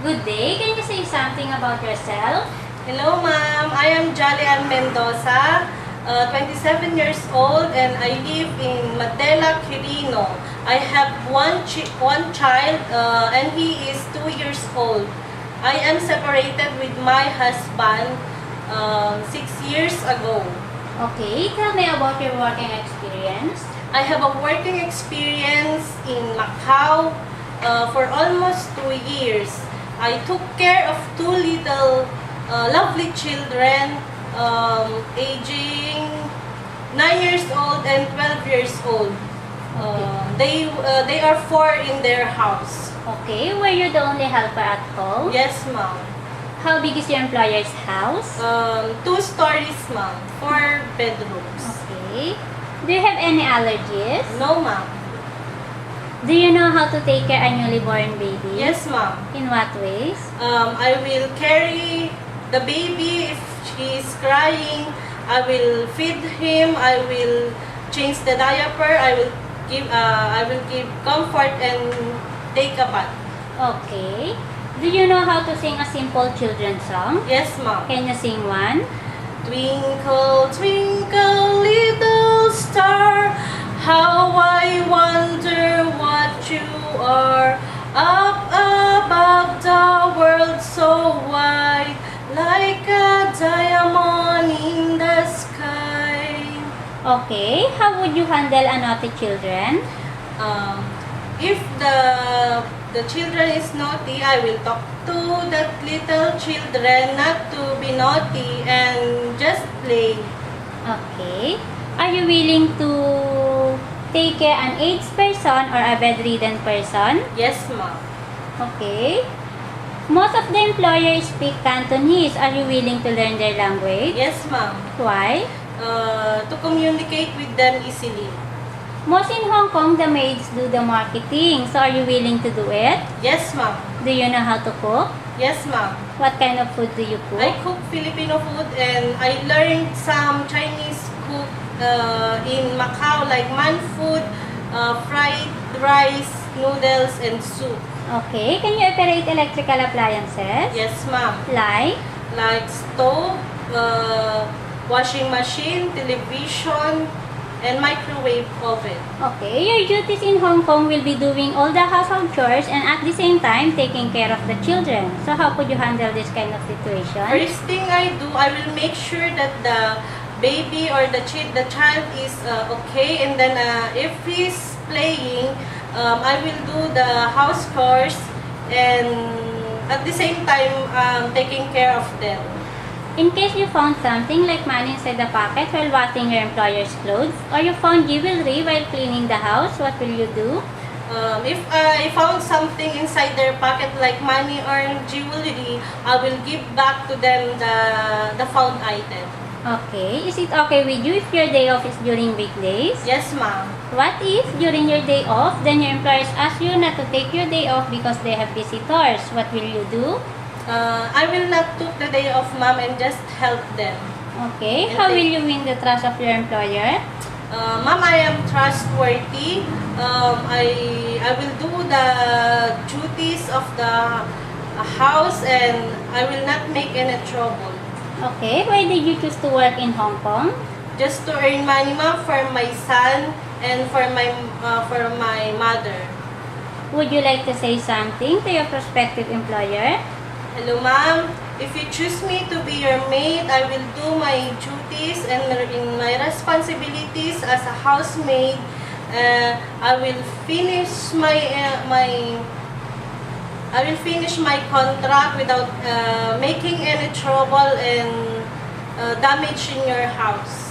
Good day. Can you say something about yourself? Hello, ma'am. I am Jolly Ann Mendoza, 27 years old, and I live in Madela, Quirino. I have one child, and he is 2 years old. I am separated with my husband 6 years ago. Okay, tell me about your working experience. I have a working experience in Macau for almost 2 years. I took care of two little lovely children aging 9 years old and 12 years old. They are 4 in their house. Okay, were you the only helper at home? Yes, ma'am. How big is your employer's house? 2 stories, ma'am. 4 bedrooms. Okay. Do you have any allergies? No, ma'am. Do you know how to take care of a newly born baby? Yes, ma'am. In what ways? I will carry the baby if he is crying. I will feed him. I will change the diaper. I will give comfort and take a bath. Okay. Do you know how to sing a simple children's song? Yes, ma'am. Can you sing one? Twinkle, twinkle, little star, how I wonder what you are. Up above the world so wide, like a diamond in the sky. Okay. How would you handle a naughty children? If the children is naughty, I will talk to that little children not to be naughty and just play. Okay. Are you willing to take care an aged person or a bedridden person? Yes, ma'am. Okay. Most of the employers speak Cantonese. Are you willing to learn their language? Yes, ma'am. Why? To communicate with them easily. Most in Hong Kong, the maids do the marketing. So are you willing to do it? Yes, ma'am. Do you know how to cook? Yes, ma'am. What kind of food do you I cook? cook Filipino food and I learned some Chinese cook in Macau like man food, fried rice, noodles, and soup. Okay. Can you operate electrical appliances? Yes, ma'am. Like? Stove, washing machine, television, and microwave oven. Okay. Your duties in Hong Kong will be doing all the household chores and at the same time taking care of the children. So how could you handle this kind of situation? First thing I do, I will make sure that the baby or the child is okay, and then if he's playing, I will do the house chores and at the same time taking care of them. In case you found something like money inside the pocket while washing your employer's clothes, or you found jewelry while cleaning the house, what will you do? If I found something inside their pocket like money or jewelry, I will give back to them the found item. Okay. Is it okay with you if your day off is during weekdays? Yes, ma'am. What if during your day off, then your employers ask you not to take your day off because they have visitors? What will you do? I will not took the day off, ma'am, and just help them. Okay. How will you win the trust of your employer? Ma'am, I am trustworthy. I will do the duties of the house and I will not make any trouble. Okay. Why did you choose to work in Hong Kong? Just to earn money, ma'am, for my son and for my mother. Would you like to say something to your prospective employer? Hello, ma'am. If you choose me to be your maid, I will do my duties and in my responsibilities as a housemaid. I will finish my contract without making any trouble and damage in your house.